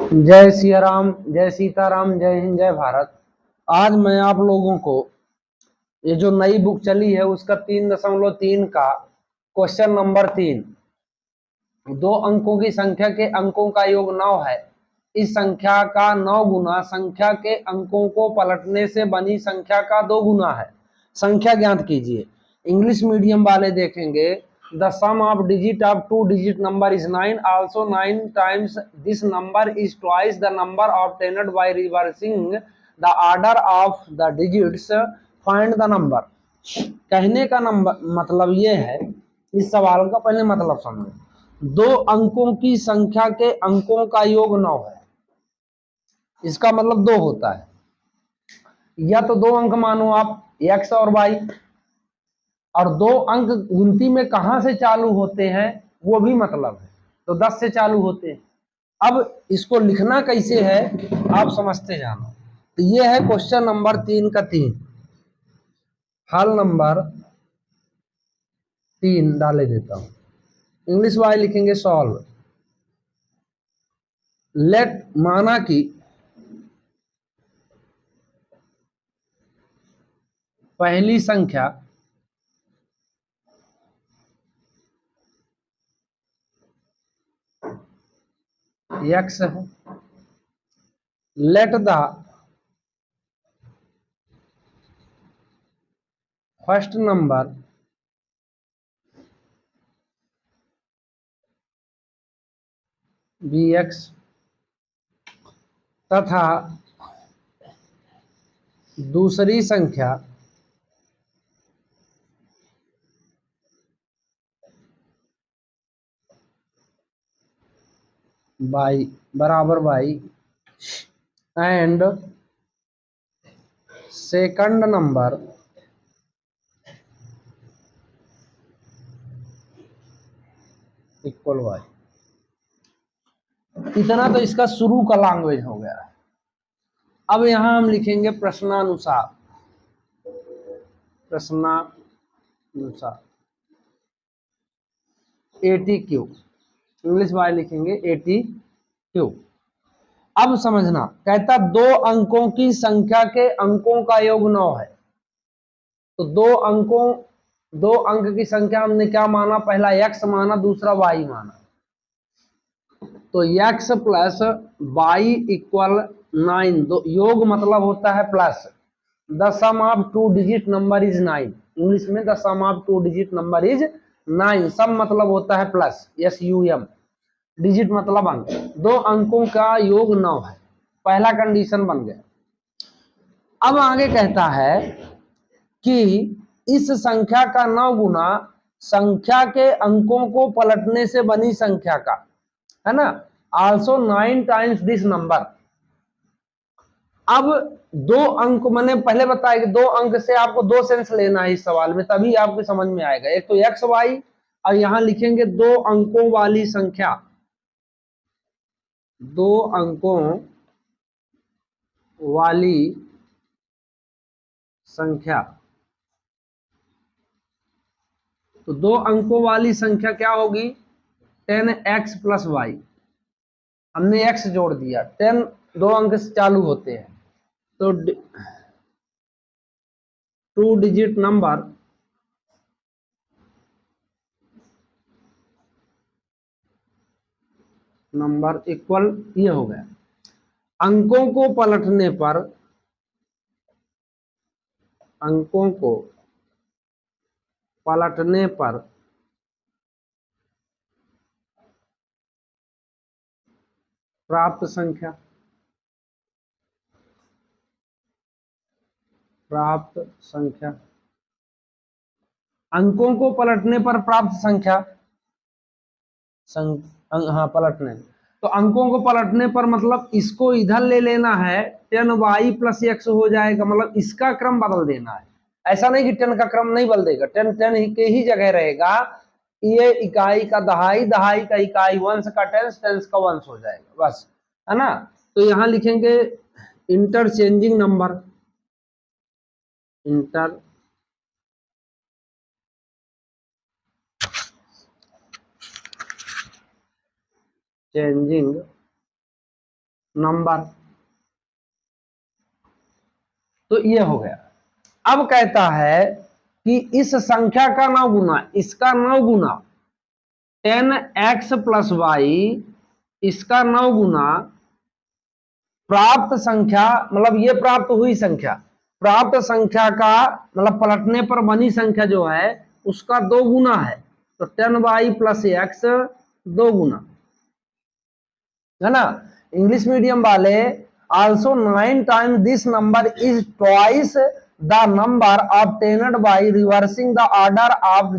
जय सिया राम, जय सीताराम, जय हिंद, जय भारत। आज मैं आप लोगों को ये जो नई बुक चली है उसका 3.3 का क्वेश्चन नंबर 3, 2 अंकों की संख्या के अंकों का योग 9 है। इस संख्या का 9 गुना संख्या के अंकों को पलटने से बनी संख्या का 2 गुना है। संख्या ज्ञात कीजिए। इंग्लिश मीडियम वाले देखेंगे the sum of digit of 2 digit number is 9, also 9 times this number is twice the number obtained by reversing the order of the digits, find the number। कहने का नंबर मतलब ये है, इस सवाल का पहले मतलब समझो। 2 अंकों की संख्या के अंकों का योग 9 है, इसका मतलब 2 होता है। या तो 2 अंक मानो आप x और y, और 2 अंक गिनती में कहां से चालू होते हैं वो भी मतलब है, तो 10 से चालू होते हैं। अब इसको लिखना कैसे है आप समझते जानो। तो ये है क्वेश्चन नंबर 3 का 3। हल नंबर 3 डाले देता हूं। इंग्लिश वाले लिखेंगे सॉल्व। लेट माना कि पहली संख्या x है। Let the first number be x तथा दूसरी संख्या y बराबर y and second number equal y। इतना तो इसका शुरू का लैंग्वेज हो गया है। अब यहां हम लिखेंगे प्रश्नानुसार। ATQ, इंग्लिश वाले लिखेंगे ATQ। अब समझना, कहता 2 अंकों की संख्या के अंकों का योग 9 है। तो 2 अंक की संख्या हमने क्या माना, पहला x माना, दूसरा y माना। तो x प्लस y इक्वल 9। योग मतलब होता है plus. The sum of 2 digit number is 9। English में the sum of 2 digit number is 9। Sum मतलब होता है प्लस, SUM। डिजिट मतलब अंक। 2 अंकों का योग 9 है, पहला कंडीशन बन गया। अब आगे कहता है कि इस संख्या का 9 गुना संख्या के अंकों को पलटने से बनी संख्या का, है ना, also 9 times दिस नंबर। अब 2 अंक मैंने पहले बताया कि 2 अंक से आपको 2 सेंस लेना है इस सवाल में, तभी आपको समझ में आएगा। एक तो एक्स वाई, और यहां लिखेंगे 2 अंकों वाली संख्या। 2 अंकों वाली संख्या। तो 2 अंकों वाली संख्या क्या होगी, 10x प्लस वाई। हमने x जोड़ दिया, 10 2 अंक से चालू होते हैं, तो 2 डिजिट नंबर इक्वल, ये हो गया। अंकों को पलटने पर, अंकों को पलटने पर प्राप्त संख्या, प्राप्त संख्या, अंकों को पलटने पर प्राप्त संख्या, हाँ पलटने। तो अंकों को पलटने पर मतलब इसको इधर ले लेना है, 10y प्लस x हो जाएगा, मतलब इसका क्रम बदल देना है। ऐसा नहीं कि 10 का क्रम नहीं बदल देगा, 10 10 के ही जगह रहेगा। ये इकाई का दहाई, दहाई का इकाई, वंश का टेंस, टेंस का वंश हो जाएगा, बस, है ना। तो यहां लिखेंगे interchanging number, inter changing number. तो ये हो गया। अब कहता है कि इस संख्या का 9 गुना, इसका 9 गुना 10x प्लस वाई, इसका 9 गुना प्राप्त संख्या, मतलब ये प्राप्त हुई संख्या, प्राप्त संख्या का मतलब पलटने पर बनी संख्या जो है उसका 2 गुना है। तो 10y प्लस एक्स 2 गुना है ना। इंग्लिश मीडियम वाले also 9 times this number is twice the number obtained by reversing the order of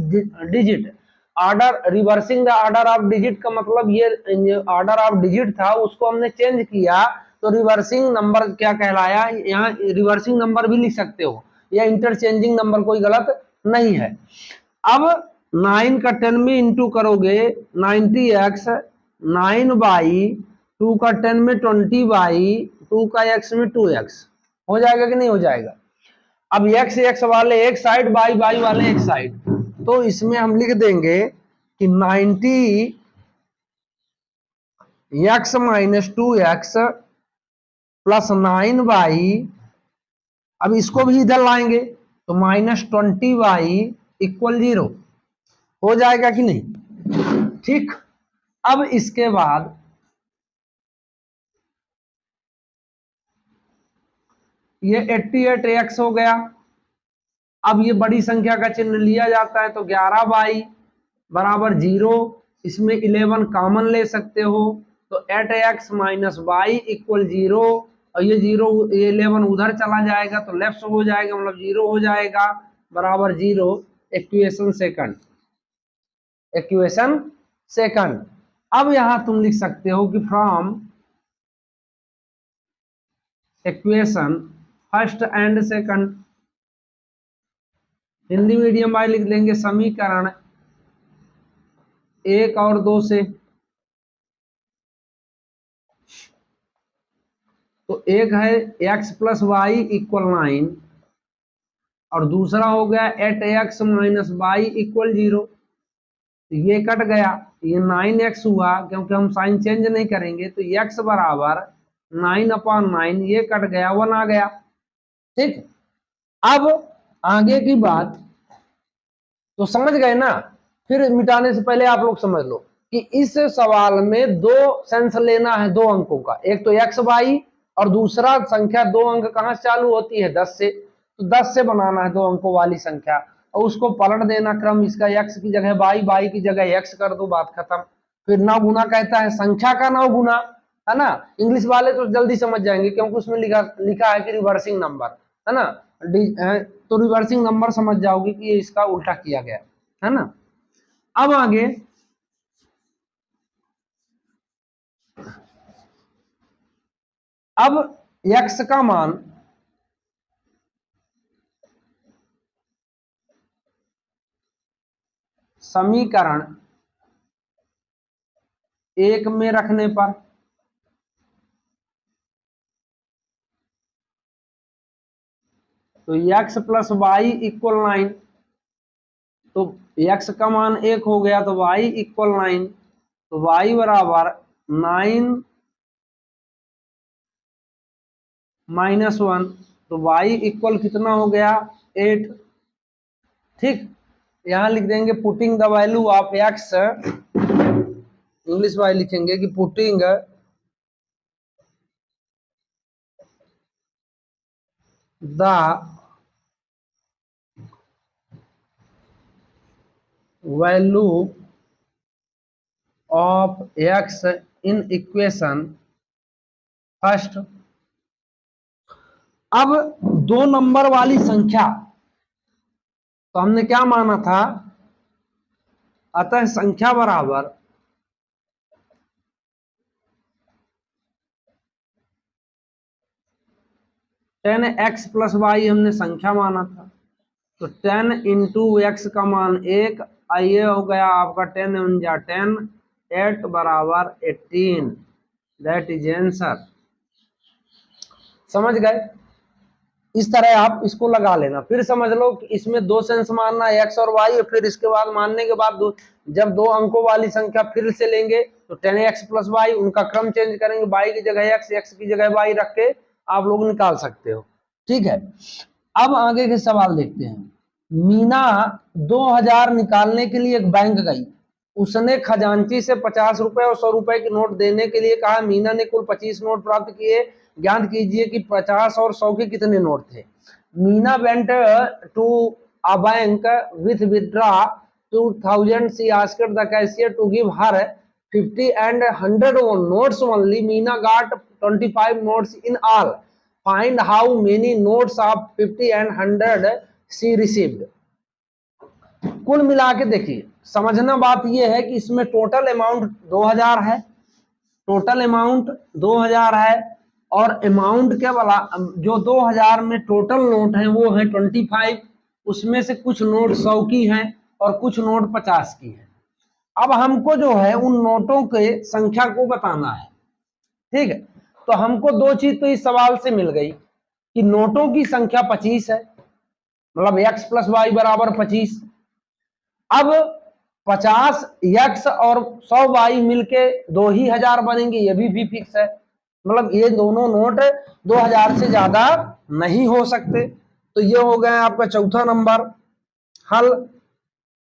digit. Order reversing the order of digit का मतलब ये ऑर्डर ऑफ डिजिट था उसको हमने चेंज किया, तो रिवर्सिंग नंबर क्या कहलाया। यहाँ रिवर्सिंग नंबर भी लिख सकते हो या इंटरचेंजिंग नंबर, कोई गलत नहीं है। अब 9 का 10 में इंटू करोगे 90x, 9/2 का 10 में 20/2 का x में 2x हो जाएगा कि नहीं हो जाएगा। अब x x वाले एक साइड, y y वाले एक साइड, तो इसमें हम लिख देंगे कि 90x minus 2x plus 9y, अब इसको भी इधर लाएंगे तो -20y इक्वल 0 हो जाएगा कि नहीं। ठीक, अब इसके बाद ये 88x हो गया। अब ये बड़ी संख्या का चिन्ह लिया जाता है तो 11y बराबर 0, इसमें 11 कॉमन ले सकते हो तो 8x माइनस वाई इक्वल 0, और ये 0 ये 11 उधर चला जाएगा तो लेफ्ट हो जाएगा, मतलब 0 हो जाएगा बराबर 0। Equation second, equation second. अब यहां तुम लिख सकते हो कि from equation first and second, Hindi medium वाले लिख लेंगे समीकरण 1 और 2 से। तो एक है x प्लस वाई इक्वल 9 और दूसरा हो गया 8x माइनस वाई इक्वल 0। ये कट गया, ये 9x हुआ क्योंकि हम साइन चेंज नहीं करेंगे, तो x बराबर 9/9, ये कट गया 1 आ गया। ठीक, अब आगे की बात तो समझ गए ना। फिर मिटाने से पहले आप लोग समझ लो कि इस सवाल में 2 सेंस लेना है 2 अंकों का, एक तो एक्स वाई और दूसरा संख्या 2 अंक कहां से चालू होती है 10 से, तो 10 से बनाना है 2 अंकों वाली संख्या और उसको पलट देना क्रम, इसका एक्स की जगह वाई, वाई की जगह एक्स कर दो, बात खत्म। फिर 9 गुना कहता है संख्या का 9 गुना, है ना। इंग्लिश वाले तो जल्दी समझ जाएंगे क्योंकि उसमें लिखा है कि रिवर्सिंग नंबर, है ना। तो रिवर्सिंग नंबर समझ जाओगे कि ये इसका उल्टा किया गया, है ना। अब आगे अब x का मान समीकरण 1 में रखने पर तो x प्लस वाई इक्वल 9, तो x का मान 1 हो गया तो y इक्वल 9, तो y बराबर 9 माइनस 1, तो y इक्वल कितना हो गया 8। ठीक, यहां लिख देंगे putting the value of x, English वाले लिखेंगे कि putting the value of x in equation first. अब 2 नंबर वाली संख्या तो हमने क्या माना था, अतः संख्या बराबर टेन एक्स प्लस वाई हमने संख्या माना था, तो 10 इंटू एक्स का मान 1, ये हो गया आपका 10 × 10, 8 बराबर 18, दैट इज आंसर। समझ गए। इस तरह आप इसको लगा लेना। फिर समझ लो कि इसमें दो सेंस मानना है, एक्स और वाई, और फिर इसके बाद मानने के बाद जब दो अंकों वाली संख्या फिर से लेंगे तो 10x प्लस वाई, उनका क्रम चेंज करेंगे, वाई की जगह एक्स, एक्स की जगह वाई रख के आप लोग निकाल सकते हो। ठीक है, अब आगे के सवाल देखते हैं। मीना 2000 निकालने के लिए एक बैंक गई, उसने खजांची से 50 रुपए और 100 रुपए के नोट देने के लिए कहा। मीना ने कुल 25 नोट प्राप्त किए, ज्ञात कीजिए कि 50 और 100 के कितने नोट थे। Meena went to a bank with withdraw 2000. She asked the cashier to give her 50 and 100 notes only. Meena got 25 notes in all. Find how many notes of 50 and 100 she received. कुल मिला के देखिए, समझना बात यह है कि इसमें टोटल अमाउंट 2000 है, टोटल अमाउंट 2000 है, और अमाउंट क्या वाला, जो 2000 में टोटल नोट है वो है 25, उसमें से कुछ नोट 100 की हैं और कुछ नोट 50 की हैं। अब हमको जो है उन नोटों के संख्या को बताना है। ठीक है, तो हमको दो चीज तो इस सवाल से मिल गई कि नोटों की संख्या 25 है, मतलब x प्लस वाई बराबर 25। अब 50 x और 100 वाई मिलके 2000 बनेंगे, ये भी फिक्स है, मतलब ये दोनों नोट 2000 से ज्यादा नहीं हो सकते। तो ये हो गया आपका चौथा नंबर हल।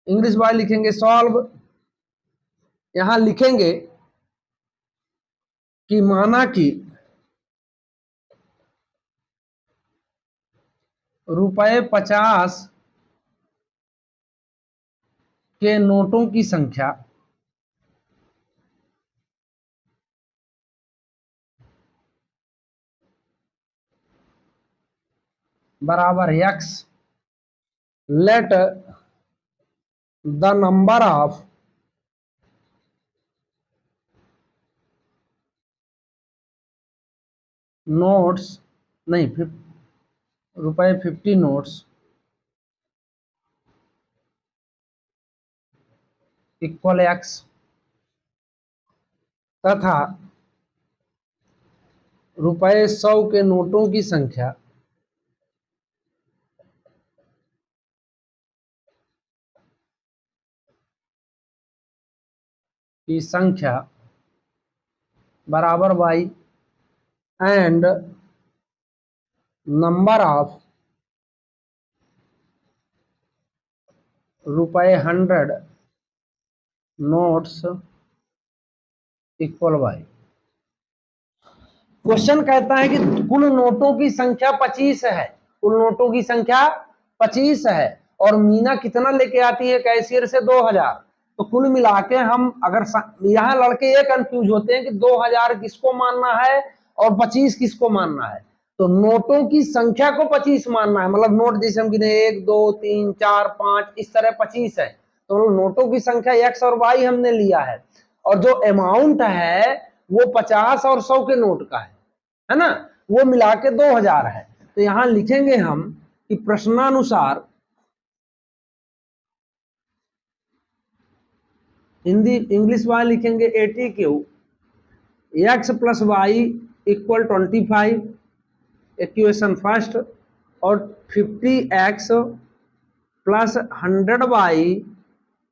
इंग्लिश वाई लिखेंगे सॉल्व, यहां लिखेंगे कि माना कि ₹50 के नोटों की संख्या बराबर x, let the number of notes, नहीं ₹50 नोट्स इक्वल x, तथा ₹100 के नोटों की संख्या बराबर y, and number of ₹100 notes equal y। Question कहता है कि कुल नोटों की संख्या 25 है, कुल नोटों की संख्या 25 है, और मीना कितना लेके आती है कैशियर से 2000। तो कुल मिला के हम अगर यहाँ लड़के ये कंफ्यूज होते हैं कि 2000 किसको मानना है और 25 किसको मानना है। तो नोटों की संख्या को 25 मानना है, मतलब नोट जैसे हम गिने 1 2 3 4 5 इस तरह 25 है, तो नोटों की संख्या x और y हमने लिया है, और जो अमाउंट है वो 50 और 100 के नोट का है ना, वो मिला के 2000 है। तो यहां लिखेंगे हम कि प्रश्नानुसार हिंदी इंग्लिश वाले लिखेंगे 80Q x plus Y equal 25, equation first, और 50x प्लस 100y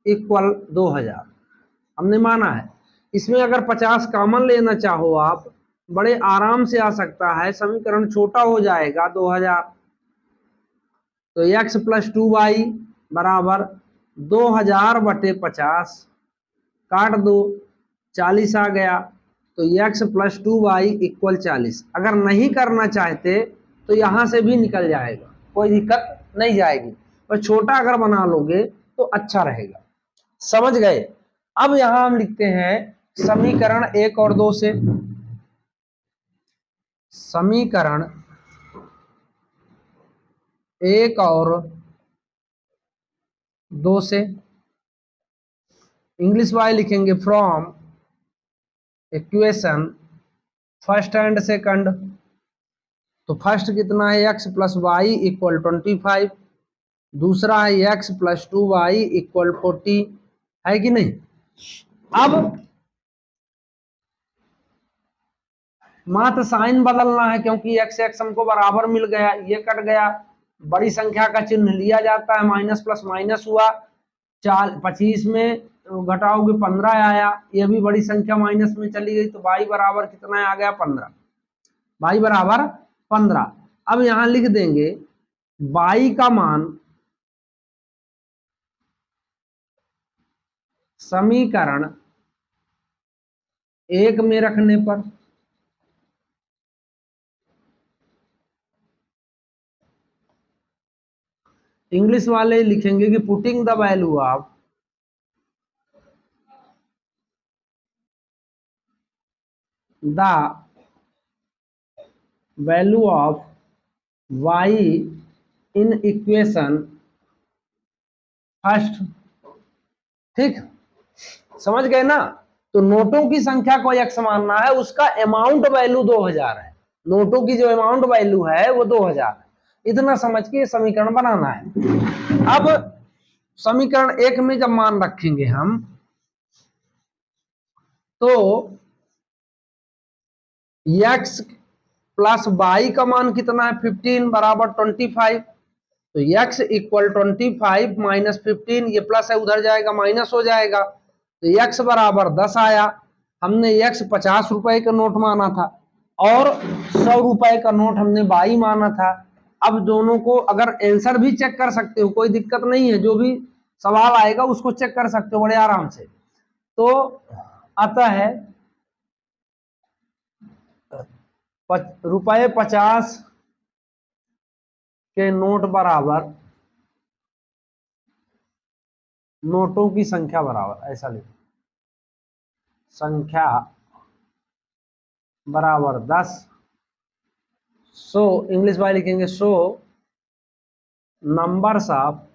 इक्वल 2000 हमने माना है। इसमें अगर 50 कॉमन लेना चाहो आप, बड़े आराम से आ सकता है, समीकरण छोटा हो जाएगा 2000, तो x प्लस 2y बराबर 2000/50, काट दो 40 आ गया, तो x प्लस 2y इक्वल 40। अगर नहीं करना चाहते तो यहां से भी निकल जाएगा, कोई दिक्कत नहीं जाएगी, पर छोटा अगर बना लोगे तो अच्छा रहेगा। समझ गए। अब यहां हम लिखते हैं समीकरण 1 और 2 से, समीकरण 1 और 2 से इंग्लिश वाई लिखेंगे from equation first and second. तो फर्स्ट कितना है x प्लस वाई इक्वल 25, दूसरा है x प्लस 2y इक्वल 40, है कि नहीं। अब मात्र साइन बदलना है, क्योंकि एक्स एक्स हमको बराबर मिल गया, ये कट गया, बड़ी संख्या का चिन्ह लिया जाता है, माइनस प्लस माइनस हुआ, 25 में घटाओगे 15 आया, ये भी बड़ी संख्या माइनस में चली गई, तो y बराबर कितना आ गया 15, y बराबर 15। अब यहां लिख देंगे y का मान समीकरण 1 में रखने पर इंग्लिश वाले लिखेंगे कि putting the value of the value of y in equation first. ठीक, समझ गए ना। तो नोटों की संख्या को x मानना है, उसका अमाउंट वैल्यू 2000 है, नोटों की जो अमाउंट वैल्यू है वो 2000 है, इतना समझ के समीकरण बनाना है। अब समीकरण 1 में जब मान रखेंगे हम, तो x प्लस y का मान कितना है 15 बराबर 25, तो x इक्वल 25 माइनस 15, ये प्लस है उधर जाएगा माइनस हो जाएगा, तो x बराबर 10 आया। हमने x 50 रुपए का नोट माना था और 100 रुपए का नोट हमने y माना था। अब दोनों को अगर आंसर भी चेक कर सकते हो, कोई दिक्कत नहीं है, जो भी सवाल आएगा उसको चेक कर सकते हो बड़े आराम से। तो आता है रुपए 50 के नोट बराबर नोटों की संख्या बराबर, ऐसा लिखो, संख्या बराबर 10। सो इंग्लिश वाले लिखेंगे सो नंबर्स ऑफ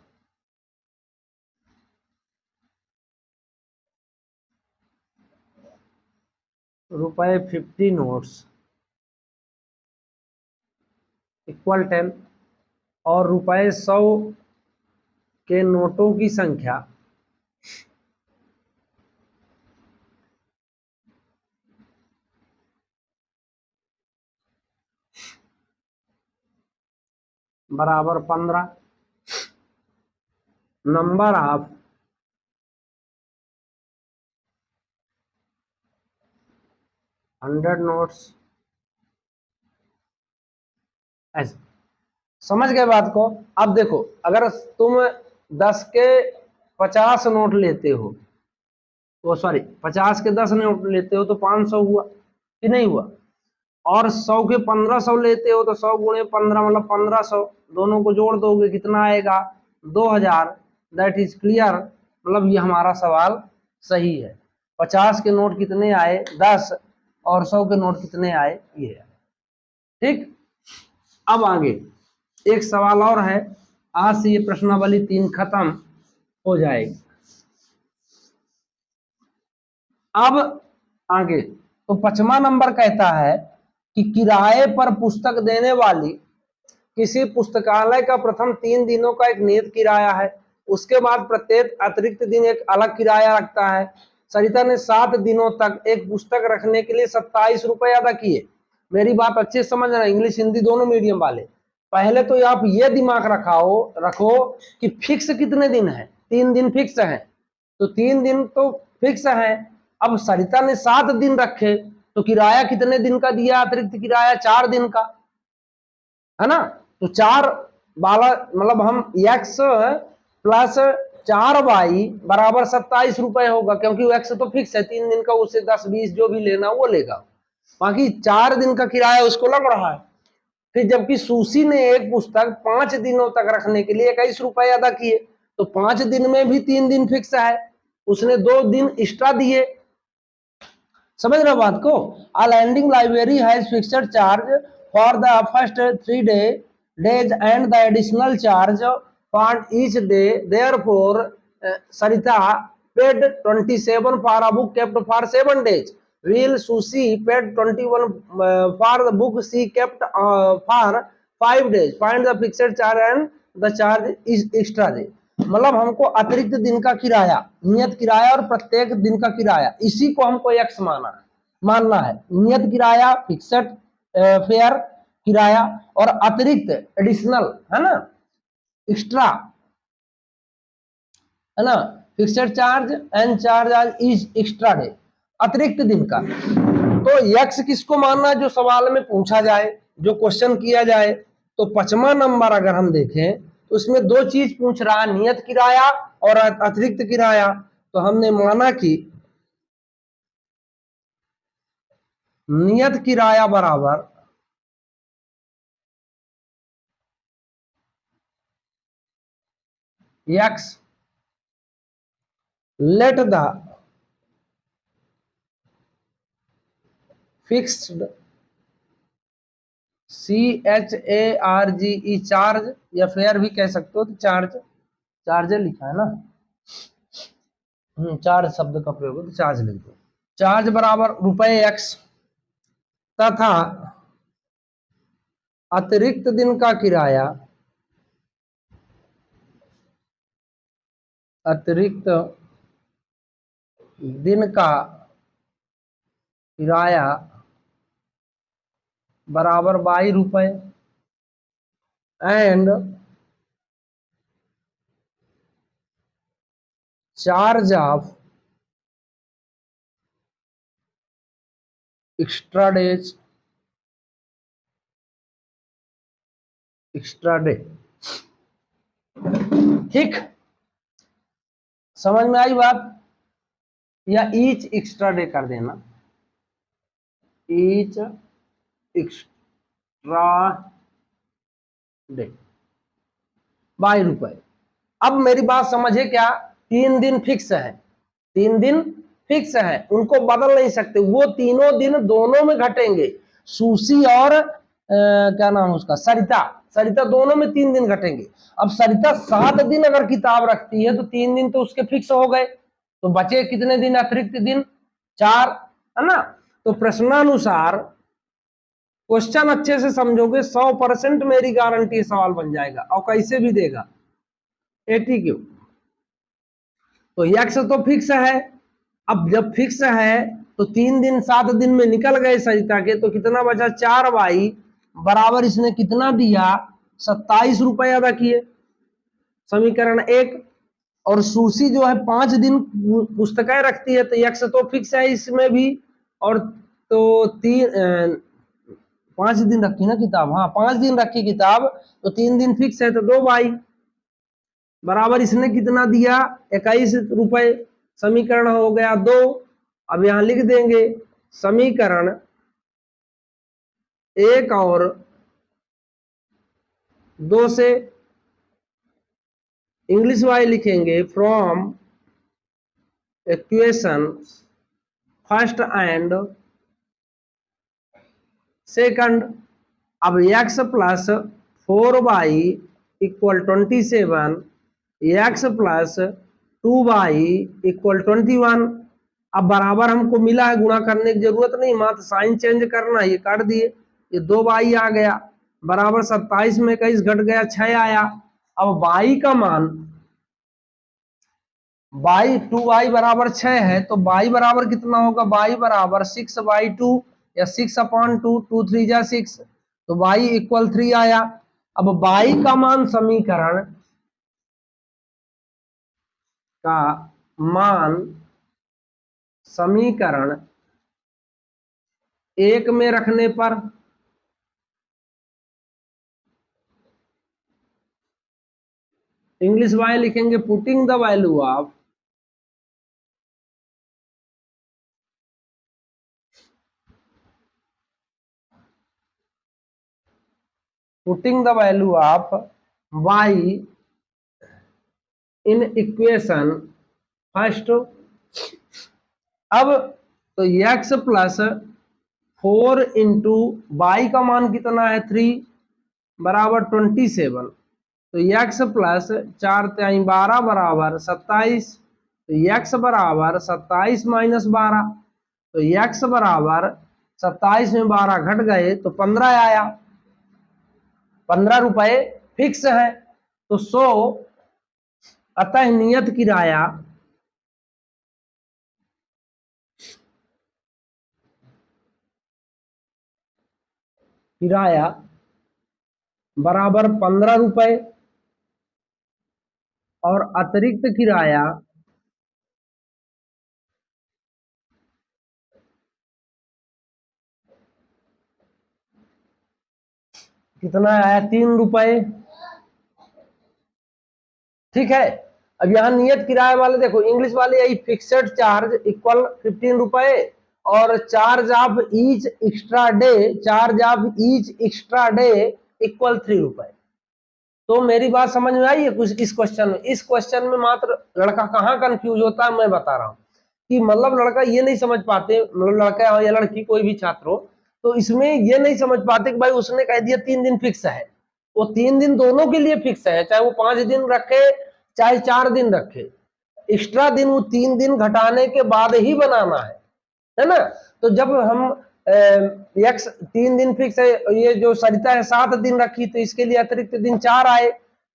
रुपए 50 नोट्स इक्वल 10, और रुपए 100 के नोटों की संख्या बराबर 15। नंबर ऑफ हंड्रेड नोट्स, ऐसे समझ गए बात को। अब देखो, अगर तुम 10 के 50 नोट लेते हो, वो सॉरी 50 के 10 नोट लेते हो तो 500 हुआ कि नहीं हुआ, और 100 के 1500 लेते हो तो 100 गुणे 15 मतलब 1500, दोनों को जोड़ दोगे कितना आएगा 2000। दैट इज क्लियर, मतलब ये हमारा सवाल सही है। 50 के नोट कितने आए 10, और 100 के नोट कितने आए ये। ठीक, अब आगे एक सवाल और है, आज से ये प्रश्नावली 3 खत्म हो जाएगी। अब आगे तो 5वां नंबर कहता है कि किराए पर पुस्तक देने वाली किसी पुस्तकालय का प्रथम 3 दिनों का एक नियत किराया है, उसके बाद प्रत्येक अतिरिक्त दिन एक अलग किराया रखता है। सरिता ने 7 दिनों तक एक पुस्तक रखने के लिए 27 रुपए अदा किए। मेरी बात अच्छे से समझना, इंग्लिश हिंदी दोनों मीडियम वाले। पहले तो आप ये दिमाग रखो कि फिक्स कितने दिन है, 3 दिन फिक्स है, तो 3 दिन तो फिक्स है। अब सरिता ने 7 दिन रखे, तो किराया कितने दिन का दिया, अतिरिक्त किराया 4 दिन का, है ना। तो 4 वाला मतलब हम x प्लस 4y बराबर 27 रुपए होगा, क्योंकि x तो फिक्स है 3 दिन का, उससे 10-20 जो भी लेना वो लेगा, बाकी 4 दिन का किराया उसको लग रहा है। फिर जबकि सुशी ने एक पुस्तक 5 दिनों तक रखने के लिए 21 रुपए अदा किए, तो 5 दिन में भी 3 दिन फिक्स है, उसने 2 दिन एक्स्ट्रा दिए। समझ रहे हो बात को। A lending library has fixed charge for the first 3 days and the additional charge for each day, therefore Sarita paid 27 for a book kept for 7 days, while Sushi paid 21 for the book she kept for 5 days. Find the fixed charge and the charge is extra day। मतलब हमको अतिरिक्त दिन का किराया, नियत किराया और प्रत्येक दिन का किराया, इसी को हमको एक्स माना है। मानना है। नियत किराया फिक्स्ड फेयर किराया और अतिरिक्त एडिशनल है ना, एक्स्ट्रा है ना, फिक्स्ड चार्ज एंड चार्ज आज इज एक्स्ट्रा डे, अतिरिक्त दिन का। तो यक्स किसको मानना है जो सवाल में पूछा जाए, जो क्वेश्चन किया जाए। तो 5वां नंबर अगर हम देखें तो उसमें दो चीज पूछ रहा है, नियत किराया और अतिरिक्त किराया। तो हमने माना कि नियत किराया बराबर x let the fixed CHARGE charge, या फेयर भी कह सकते हो, तो चार्ज, चार्ज लिखा है ना, चार्ज शब्द का प्रयोग हो तो चार्ज लिख दो। चार्ज बराबर रुपए एक्स तथा अतिरिक्त दिन का किराया, अतिरिक्त दिन का किराया बराबर 22 रुपए and charge of extra days, extra day. ठीक, समझ में आई बात? या ईच एक्स्ट्रा डे कर देना, ईच एक्स्ट्रा डे 22 रुपए। अब मेरी बात समझे क्या, 3 दिन फिक्स है, 3 दिन फिक्स है, उनको बदल नहीं सकते, वो तीनों दिन दोनों में घटेंगे। सुशी और क्या नाम उसका, सरिता, सरिता दोनों में 3 दिन घटेंगे। अब सरिता 7 दिन अगर किताब रखती है तो 3 दिन तो उसके फिक्स हो गए, तो बचे कितने दिन अतिरिक्त दिन, 4, है ना। तो प्रश्नानुसार क्वेश्चन अच्छे से समझोगे 100% मेरी गारंटी सवाल बन जाएगा, और कैसे भी देगा। ATQ तो यक्स तो फिक्स है। अब जब फिक्स है तो 3 दिन 7 दिन में निकल गए सरिता के, तो कितना बचा, 4y बराबर इसने कितना दिया, 27 रुपए अदा किए, समीकरण 1। और सुशी जो है 5 दिन पुस्तकें रखती है, तो यक्स तो फिक्स है इसमें भी, और तो 5 दिन रखी ना किताब, हाँ 5 दिन रखी किताब, तो 3 दिन फिक्स है, तो 2y बराबर इसने कितना दिया, 21 रुपए, समीकरण हो गया 2। अब यहां लिख देंगे समीकरण 1 और 2 से इंग्लिश वाई लिखेंगे, from equation first and second. अब x plus 4y equal 27, x plus 2y equal 21। अब बराबर हमको मिला है, गुणा करने की जरूरत नहीं, मात्र साइन चेंज करना, ये कर दिए, ये 2y आ गया बराबर 27 में 21 घट गया 6 आया। अब y का मान, y 2y बराबर 6 है, तो y बराबर कितना होगा, y बराबर 6/2 या 6/2, 2 3 जा 6, तो y इक्वल 3 आया। अब y का मान समीकरण 1 में रखने पर इंग्लिश वाई लिखेंगे, putting the value of y in equation first. अब तो x प्लस 4 इंटू वाई का मान कितना है 3 बराबर 27, तो x प्लस 4×3 = 12 बराबर 27, तो x बराबर 27 माइनस 12, तो x बराबर 27 में 12 घट गए तो 15 आया, 15 रुपए फिक्स है। तो 100 अतः नियत किराया किराया बराबर 15 रुपए और अतिरिक्त किराया कितना आया, 3 रुपए। ठीक है, अब यहाँ नियत किराए वाले देखो, इंग्लिश वाले यही फिक्स्ड चार्ज इक्वल 15 रुपए और charge of each extra day, charge of each extra day equal 3 रुपए। तो मेरी बात समझ में आई है कुछ इस क्वेश्चन में? इस क्वेश्चन में मात्र लड़का कहाँ कंफ्यूज होता है, मैं बता रहा हूँ कि मतलब लड़का ये नहीं समझ पाते, मतलब लड़का या लड़की कोई भी छात्र हो, तो इसमें ये नहीं समझ पाते कि भाई उसने कह दिया 3 दिन फिक्स है, वो 3 दिन दोनों के लिए फिक्स है, चाहे वो 5 दिन रखे चाहे 4 दिन रखे, एक्स्ट्रा दिन वो 3 दिन घटाने के बाद ही बनाना है ना। तो जब हम एक्स 3 दिन फिक्स है, ये जो सरिता है 7 दिन रखी, तो इसके लिए अतिरिक्त दिन 4 आए।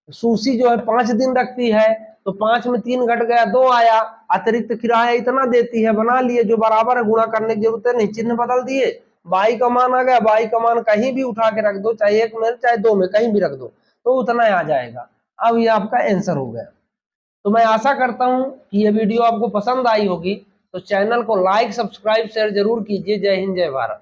सूसी जो है 5 दिन रखती है, तो 5 में 3 घट गया, 2 आया। अतिरिक्त किराया इतना देती है, बना लिए, जो बराबर है, गुणा करने की जरूरत नहीं, चिन्ह बदल दिए, बाई का मान आ गया, बाई का मान कहीं भी उठा के रख दो, चाहे 1 में चाहे 2 में, कहीं भी रख दो, तो उतना आ जाएगा। अब ये आपका आंसर हो गया। तो मैं आशा करता हूं कि ये वीडियो आपको पसंद आई होगी, तो चैनल को लाइक सब्सक्राइब शेयर जरूर कीजिए। जय हिंद, जय भारत।